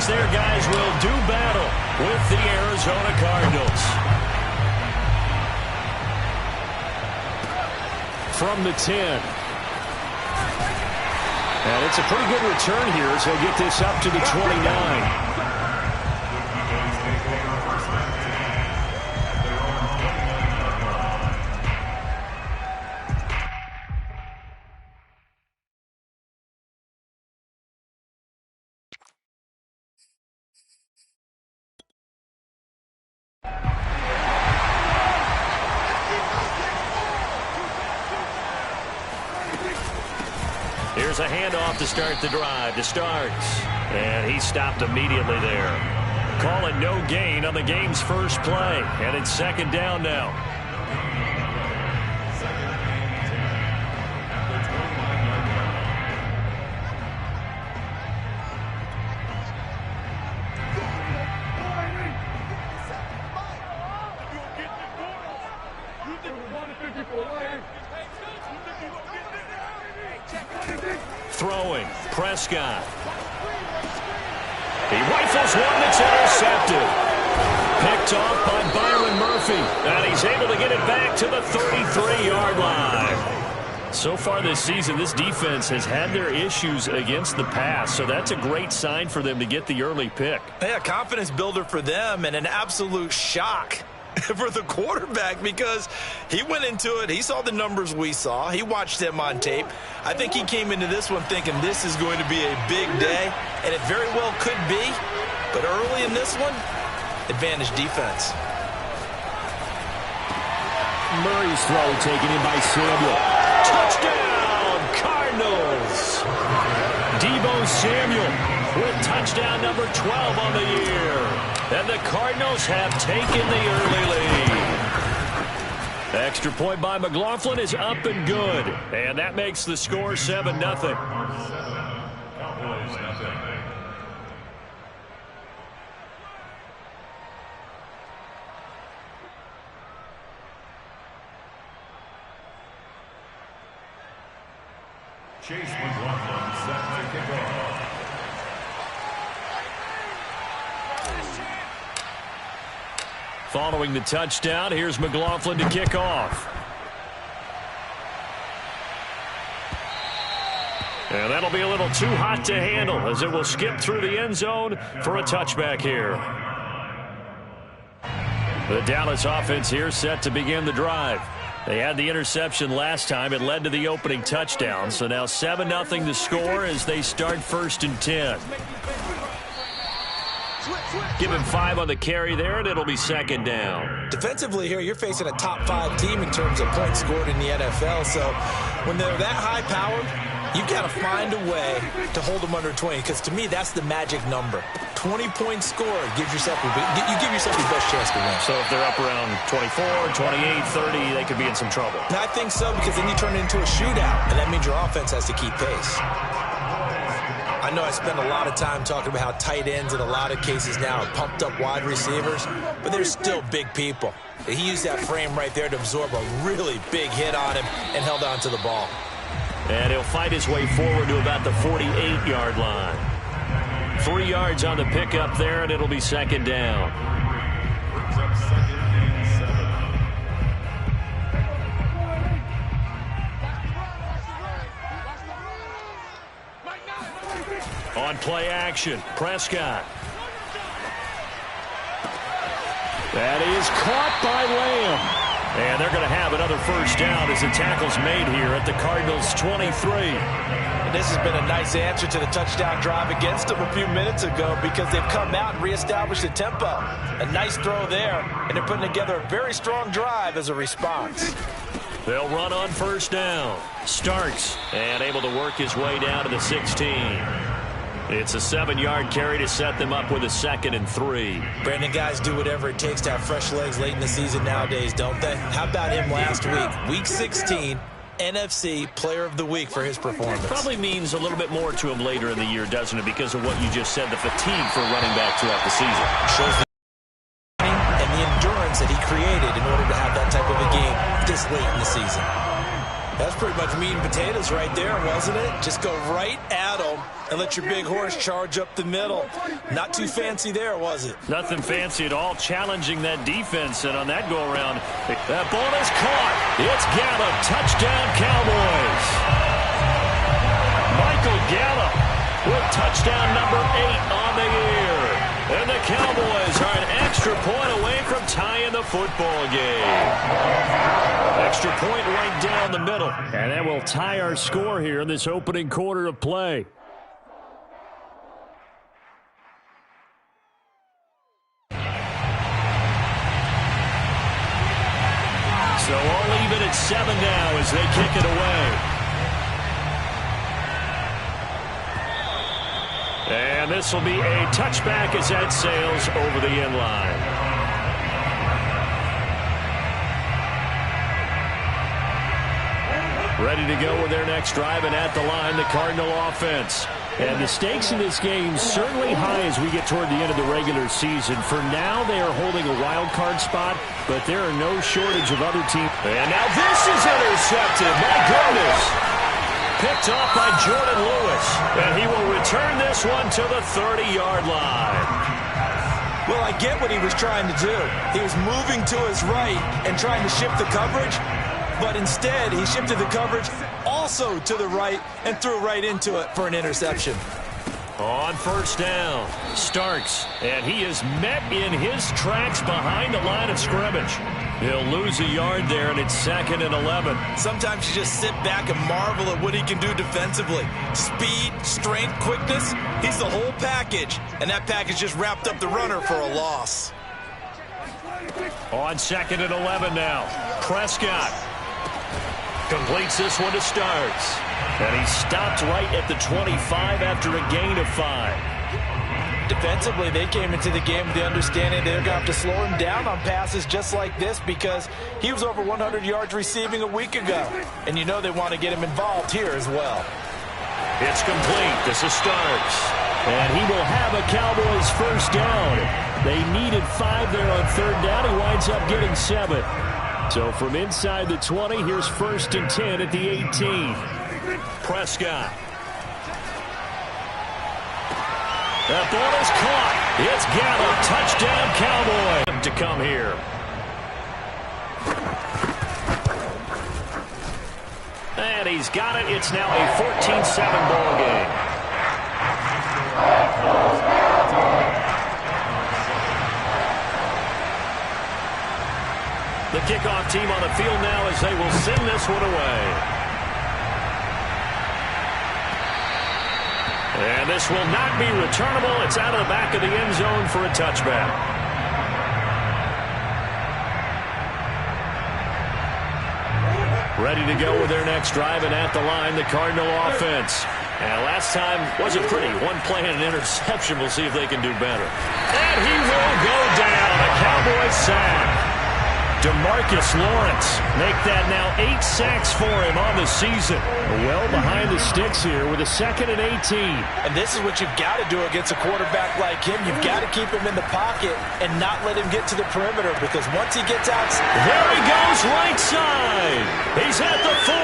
their guys will do battle with the Arizona Cardinals. From the 10. And it's a pretty good return here as he'll get this up to the 29. Here's a handoff to start the drive to Starks. And he stopped immediately there. Call it no gain on the game's first play. And it's second down now. Throwing, Prescott. He rifles one that's intercepted. Picked off by Byron Murphy. And he's able to get it back to the 33-yard line. So far this season, this defense has had their issues against the pass. So that's a great sign for them to get the early pick. Yeah, confidence builder for them and an absolute shock for the quarterback because he went into it. He saw the numbers we saw. He watched them on tape. I think he came into this one thinking this is going to be a big day, and it very well could be. But early in this one, advantage defense. Murray's throw taken in by Samuel. Touchdown, Cardinals. Deebo Samuel with touchdown number 12 on the year. And the Cardinals have taken the early lead. Extra point by McLaughlin is up and good. And that makes the score 7-0. Chase McLaughlin set to kick off. Following the touchdown, here's McLaughlin to kick off. And that'll be a little too hot to handle as it will skip through the end zone for a touchback here. The Dallas offense here set to begin the drive. They had the interception last time. It led to the opening touchdown. So now 7-0 to score as they start 1st and 10. Give him 5 on the carry there, and it'll be second down. Defensively here, you're facing a top 5 team in terms of points scored in the NFL. So when they're that high-powered, you've got to find a way to hold them under 20, because to me, that's the magic number. 20 points scored gives yourself you give yourself your best chance to win. So if they're up around 24, 28, 30, they could be in some trouble. And I think so, because then you turn it into a shootout, and that means your offense has to keep pace. I know I spend a lot of time talking about how tight ends in a lot of cases now are pumped up wide receivers, but they're still big people. He used that frame right there to absorb a really big hit on him and held on to the ball. And he'll fight his way forward to about the 48-yard line. 3 yards on the pickup there, and it'll be second down. On play action, Prescott. That is caught by Lamb. And they're going to have another first down as the tackle's made here at the Cardinals' 23. And this has been a nice answer to the touchdown drive against them a few minutes ago, because they've come out and reestablished the tempo. A nice throw there, and they're putting together a very strong drive as a response. They'll run on first down. Starks, and able to work his way down to the 16. It's a 7-yard carry to set them up with a 2nd and 3. Brandon, guys do whatever it takes to have fresh legs late in the season nowadays, don't they? How about him last week? Week 16, NFC Player of the Week for his performance. Probably means a little bit more to him later in the year, doesn't it? Because of what you just said, the fatigue for running back throughout the season. Shows the and the endurance that he created in order to have that type of a game this late in the season. That's pretty much meat and potatoes right there, wasn't it? Just go right at him. and let your big horse charge up the middle. Not too fancy there, was it? Nothing fancy at all, challenging that defense, and on that go-around, that ball is caught. It's Gallup, touchdown Cowboys. Michael Gallup with touchdown number 8 on the year. And the Cowboys are an extra point away from tying the football game. Extra point right down the middle. And that will tie our score here in this opening quarter of play. So all even at 7 now as they kick it away. And this will be a touchback as that sails over the end line. Ready to go with their next drive, and at the line, the Cardinal offense. And the stakes in this game certainly high as we get toward the end of the regular season. For now, they are holding a wild card spot, but there are no shortage of other teams. And now this is intercepted. My goodness. Picked off by Jordan Lewis, and he will return this one to the 30-yard line. Well, I get what he was trying to do. He was moving to his right and trying to shift the coverage, but instead he shifted the coverage also to the right and threw right into it for an interception. On first down, Starks, and he is met in his tracks behind the line of scrimmage. He'll lose a yard there, and it's 2nd and 11. Sometimes you just sit back and marvel at what he can do defensively. Speed, strength, quickness, he's the whole package. And that package just wrapped up the runner for a loss. On 2nd and 11 now, Prescott completes this one to Starks. And he stopped right at the 25 after a gain of 5. Defensively, they came into the game with the understanding they're going to have to slow him down on passes just like this because he was over 100 yards receiving a week ago. And you know they want to get him involved here as well. It's complete. This is Starks. And he will have a Cowboys first down. They needed 5 there on 3rd down. He winds up getting 7. So from inside the 20, here's 1st and 10 at the 18. Prescott. That ball is caught. It's Gallup. Touchdown, Cowboy. To come here. And he's got it. It's now a 14-7 ball game. The kickoff team on the field now as they will send this one away. And this will not be returnable. It's out of the back of the end zone for a touchback. Ready to go with their next drive, and at the line, the Cardinal offense. And last time wasn't pretty. One play and an interception. We'll see if they can do better. And he will go down. A Cowboys sack. DeMarcus Lawrence make that now 8 sacks for him on the season. Well behind the sticks here with a 2nd and 18. And this is what you've got to do against a quarterback like him. You've got to keep him in the pocket and not let him get to the perimeter because once he gets out... There he goes right side. He's at the 40,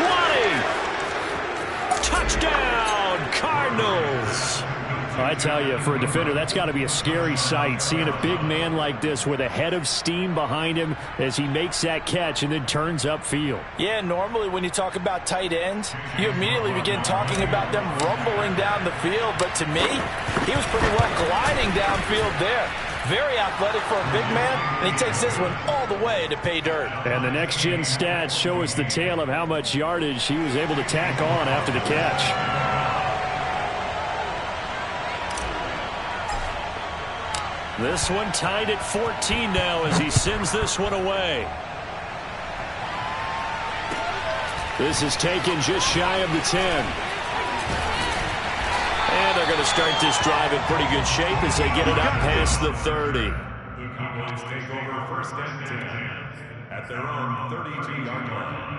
20. Touchdown, Cardinals. I tell you, for a defender, that's got to be a scary sight, seeing a big man like this with a head of steam behind him as he makes that catch and then turns upfield. Yeah, normally when you talk about tight ends, you immediately begin talking about them rumbling down the field. But to me, he was pretty well gliding downfield there. Very athletic for a big man, and he takes this one all the way to pay dirt. And the next-gen stats show us the tale of how much yardage he was able to tack on after the catch. This one tied at 14 now as he sends this one away. This is taken just shy of the 10. And they're going to start this drive in pretty good shape as they get it up past the 30. The Cowboys take over 1st and 10 at their own 32-yard line.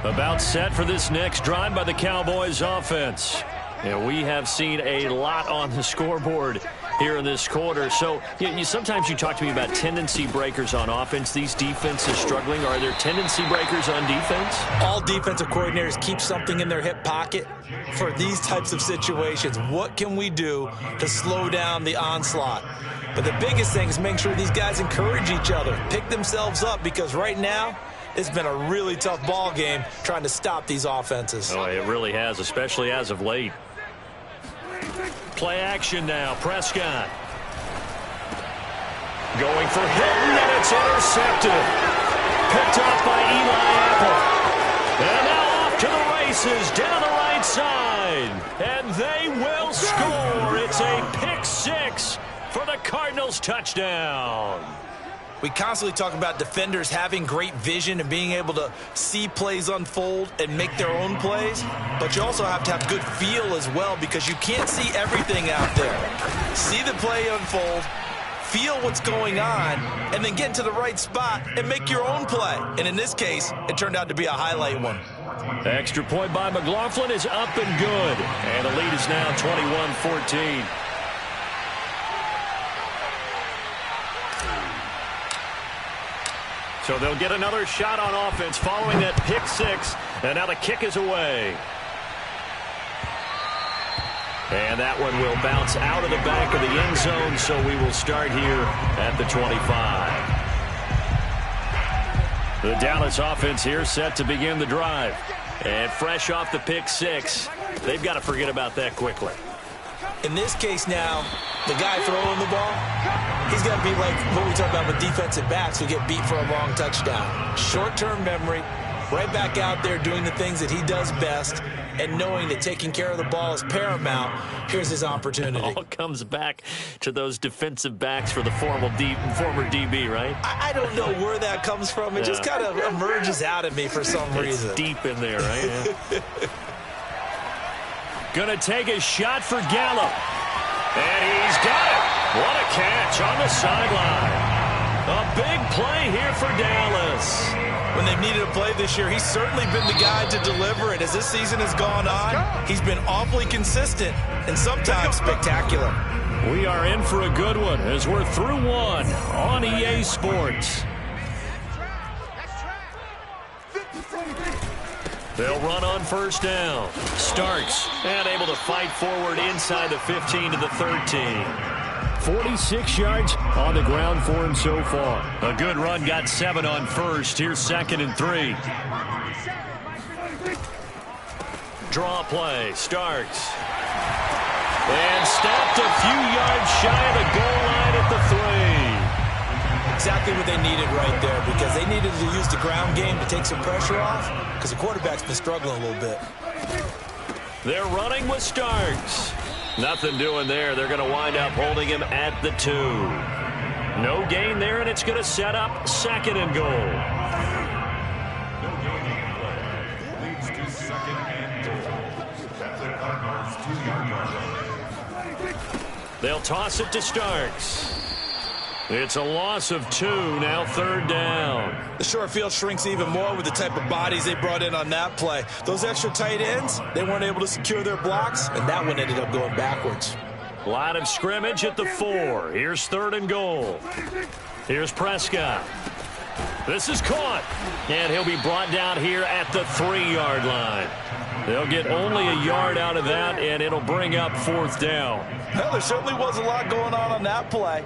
About set for this next drive by the Cowboys offense. And we have seen a lot on the scoreboard here in this quarter. So sometimes you talk to me about tendency breakers on offense. These defenses struggling. Are there tendency breakers on defense? All defensive coordinators keep something in their hip pocket for these types of situations. What can we do to slow down the onslaught? But the biggest thing is make sure these guys encourage each other, pick themselves up, because right now it's been a really tough ball game trying to stop these offenses. Oh, it really has, especially as of late. Play action now. Prescott. Going for Hilton, and it's intercepted. Picked off by Eli Apple. And now off to the races down the right side. And they will score. It's a pick six for the Cardinals touchdown. We constantly talk about defenders having great vision and being able to see plays unfold and make their own plays, but you also have to have good feel as well, because you can't see everything out there. See the play unfold, feel what's going on, and then get into the right spot and make your own play. And in this case, it turned out to be a highlight one. The extra point by McLaughlin is up and good, and the lead is now 21-14. So they'll get another shot on offense following that pick six. And now the kick is away. And that one will bounce out of the back of the end zone. So we will start here at the 25. The Dallas offense here set to begin the drive. And fresh off the pick six, they've got to forget about that quickly. In this case now, the guy throwing the ball, he's got to be like what we talk about with defensive backs who get beat for a long touchdown. Short-term memory, right back out there doing the things that he does best, and knowing that taking care of the ball is paramount. Here's his opportunity. It all comes back to those defensive backs for the former DB, right? I don't know where that comes from. It just kind of emerges out of me for some reason. It's deep in there, right? Yeah. Gonna take a shot for Gallup. And he's got it. What a catch on the sideline. A big play here for Dallas. When they've needed a play this year, he's certainly been the guy to deliver it. As this season has gone on, he's been awfully consistent and sometimes spectacular. We are in for a good one as we're through one on EA Sports. They'll run on first down. Starks and able to fight forward inside the 15 to the 13. 46 yards on the ground for him so far. A good run, got 7 on first. Here's 2nd and 3. Draw play, Starks. And stopped a few yards shy of the goal line at the 3. Exactly what they needed right there, because they needed to use the ground game to take some pressure off, because the quarterback's been struggling a little bit. They're running with Starks. Nothing doing there. They're going to wind up holding him at the 2. No gain there, and it's going to set up 2nd and goal. No gain play. Leads to 2nd and goal. At the Cardinals' 2-yard line. They'll toss it to Starks. It's a loss of 2, now 3rd down. The short field shrinks even more with the type of bodies they brought in on that play. Those extra tight ends, they weren't able to secure their blocks, and that one ended up going backwards. Line of scrimmage at the 4. Here's 3rd and goal. Here's Prescott. This is caught, and he'll be brought down here at the 3-yard line. They'll get only a yard out of that, and it'll bring up 4th down. Well, there certainly was a lot going on that play.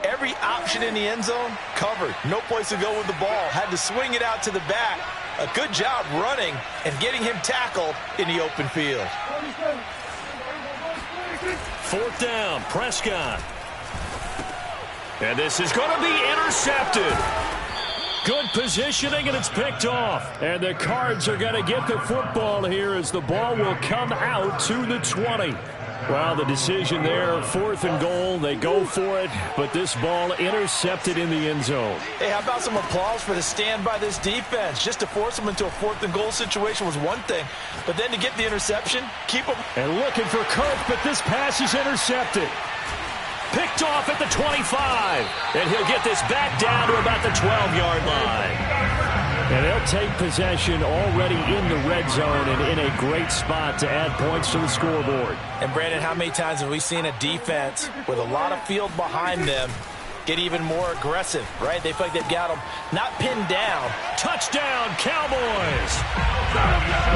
Every option in the end zone covered. No place to go with the ball. Had to swing it out to the back. A good job running and getting him tackled in the open field. 4th down, Prescott. And this is going to be intercepted. Good positioning, and it's picked off. And the Cards are going to get the football here as the ball will come out to the 20. Well, the decision there, 4th and goal, they go for it, but this ball intercepted in the end zone. Hey, how about some applause for the stand by this defense? Just to force them into a 4th and goal situation was one thing, but then to get the interception, keep them. And looking for Kirk, but this pass is intercepted. Picked off at the 25, and he'll get this back down to about the 12-yard line. And they'll take possession already in the red zone and in a great spot to add points to the scoreboard. And, Brandon, how many times have we seen a defense with a lot of field behind them get even more aggressive, right? They feel like they've got them not pinned down. Touchdown, Cowboys!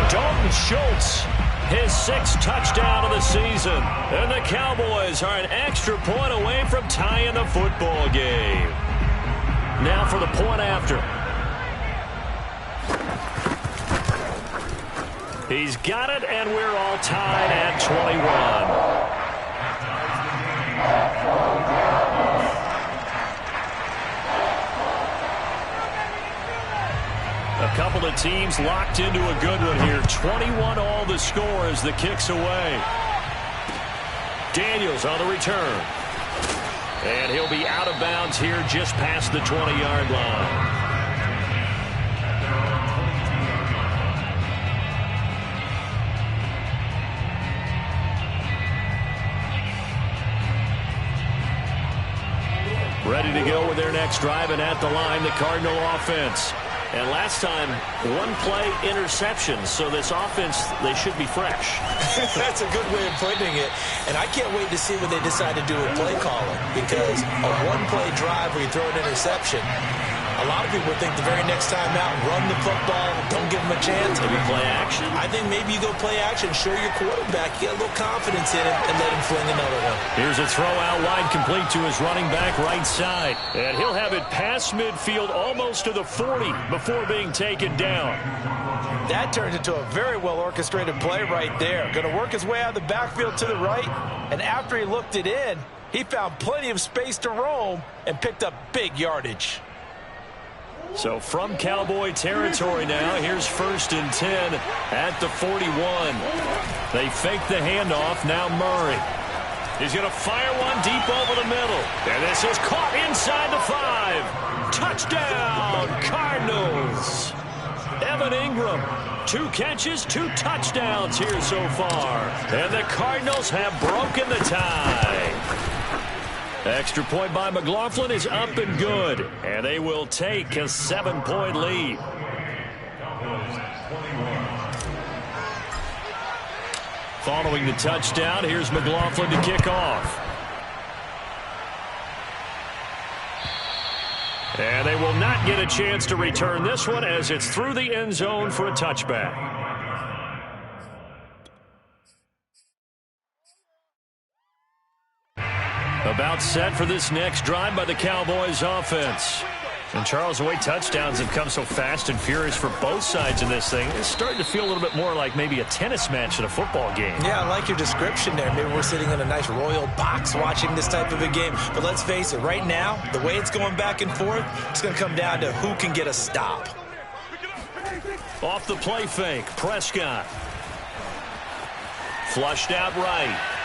Dalton Schultz, his 6th touchdown of the season. And the Cowboys are an extra point away from tying the football game. Now for the point after. He's got it, and we're all tied at 21. A couple of teams locked into a good one here. 21 all the score as the kick's away. Daniels on the return. And he'll be out of bounds here just past the 20-yard line. Ready to go with their next drive, and at the line, the Cardinal offense. And last time, one play interception, so this offense, they should be fresh. That's a good way of putting it. And I can't wait to see what they decide to do with play calling, because a one-play drive where you throw an interception, a lot of people think the very next time out, run the football, don't give them a chance. Maybe play action? I think maybe you go play action, show your quarterback, get a little confidence in it, and let him fling another one. Here's a throw out wide, complete to his running back right side. And he'll have it past midfield almost to the 40 before being taken down. That turns into a very well-orchestrated play right there. Going to work his way out of the backfield to the right, and after he looked it in, he found plenty of space to roam and picked up big yardage. So from Cowboy territory now, here's 1st and 10 at the 41. They fake the handoff. Now Murray. He's going to fire one deep over the middle. And this is caught inside the 5. Touchdown, Cardinals. Evan Ingram, 2 catches, 2 touchdowns here so far. And the Cardinals have broken the tie. Extra point by McLaughlin is up and good, and they will take a 7-point lead. Following the touchdown, here's McLaughlin to kick off. And they will not get a chance to return this one as it's through the end zone for a touchback. About set for this next drive by the Cowboys offense. And Charles, the way touchdowns have come so fast and furious for both sides in this thing, it's starting to feel a little bit more like maybe a tennis match in a football game. Yeah, I like your description there. Maybe we're sitting in a nice royal box watching this type of a game. But let's face it, right now, the way it's going back and forth, it's going to come down to who can get a stop. Off the play fake, Prescott. Flushed out right.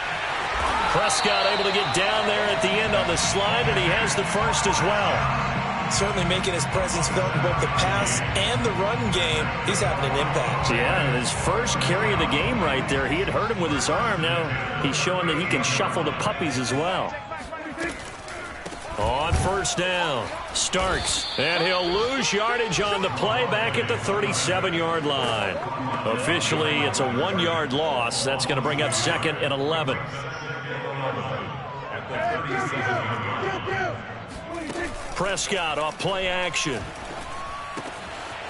Prescott able to get down there at the end on the slide, and he has the first as well. Certainly making his presence felt in both the pass and the run game. He's having an impact. Yeah, and his first carry of the game right there, he had hurt him with his arm. Now he's showing that he can shuffle the puppies as well. On 1st down, Starks, and he'll lose yardage on the play back at the 37-yard line. Officially, it's a 1-yard loss. That's going to bring up 2nd and 11. Prescott off play action.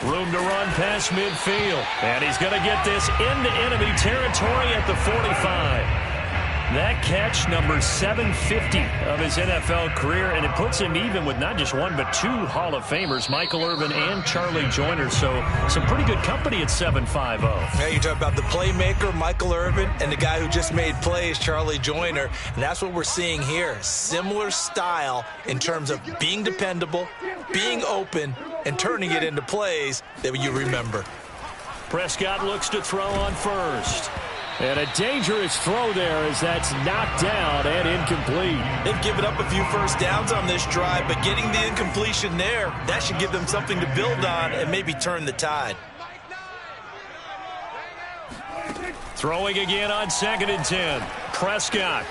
Room to run past midfield. And he's going to get this into enemy territory at the 45. That catch, number 750 of his NFL career, and it puts him even with not just one but 2 Hall of Famers, Michael Irvin and Charlie Joyner. So some pretty good company at 7.50. Yeah, you talk about the playmaker, Michael Irvin, and the guy who just made plays, Charlie Joyner. And that's what we're seeing here. Similar style in terms of being dependable, being open, and turning it into plays that you remember. Prescott looks to throw on 1st. And a dangerous throw there as that's knocked down and incomplete. They've given up a few first downs on this drive, but getting the incompletion there, that should give them something to build on and maybe turn the tide. Throwing again on 2nd and 10. Prescott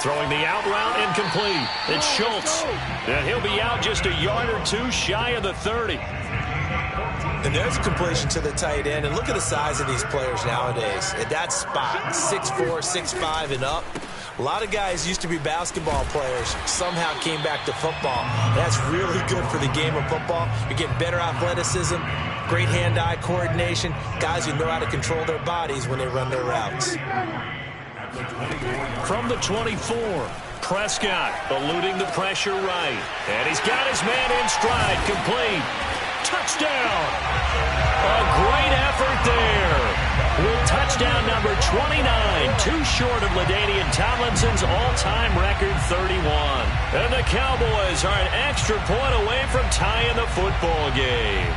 throwing the out route incomplete. It's Schultz. And he'll be out just a yard or 2 shy of the 30. And there's a completion to the tight end. And look at the size of these players nowadays. At that spot, 6'4", 6'5", and up. A lot of guys used to be basketball players, somehow came back to football. That's really good for the game of football. You're getting better athleticism, great hand-eye coordination, guys who know how to control their bodies when they run their routes. From the 24, Prescott eluding the pressure right. And he's got his man in stride, complete. Touchdown! A great effort there. With touchdown number 29, too short of LaDainian Tomlinson's all-time record 31. And the Cowboys are an extra point away from tying the football game.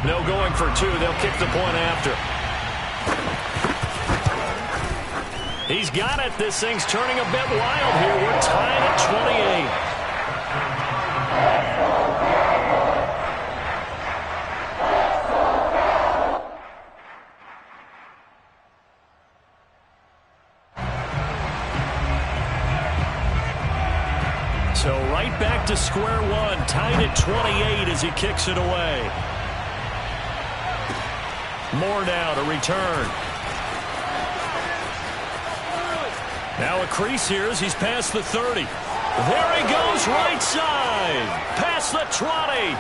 No going for two. They'll kick the point after. He's got it. This thing's turning a bit wild here. We're tied at 28. So right back to square one, tied at 28 as he kicks it away. Moore now to return. Now a crease here as he's past the 30. There he goes, right side. Past the 20.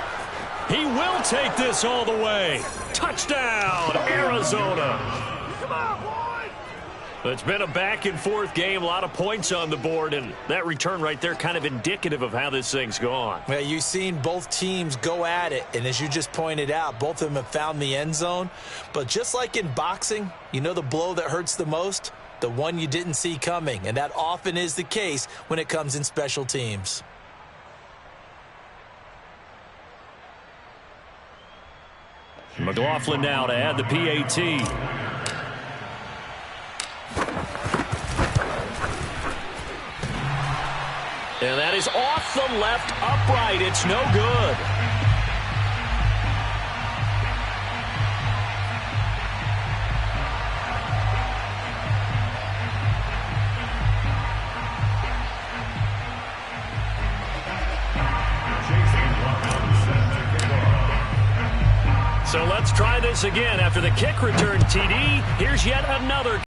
He will take this all the way. Touchdown, Arizona. Come on, boy. It's been a back-and-forth game, a lot of points on the board, and that return right there kind of indicative of how this thing's gone. Well, you've seen both teams go at it, and as you just pointed out, both of them have found the end zone. But just like in boxing, you know the blow that hurts the most? The one you didn't see coming, and that often is the case when it comes in special teams. McLaughlin now to add the PAT. And that is off the left upright. It's no good. So let's try this again. After the kick return TD, here's yet another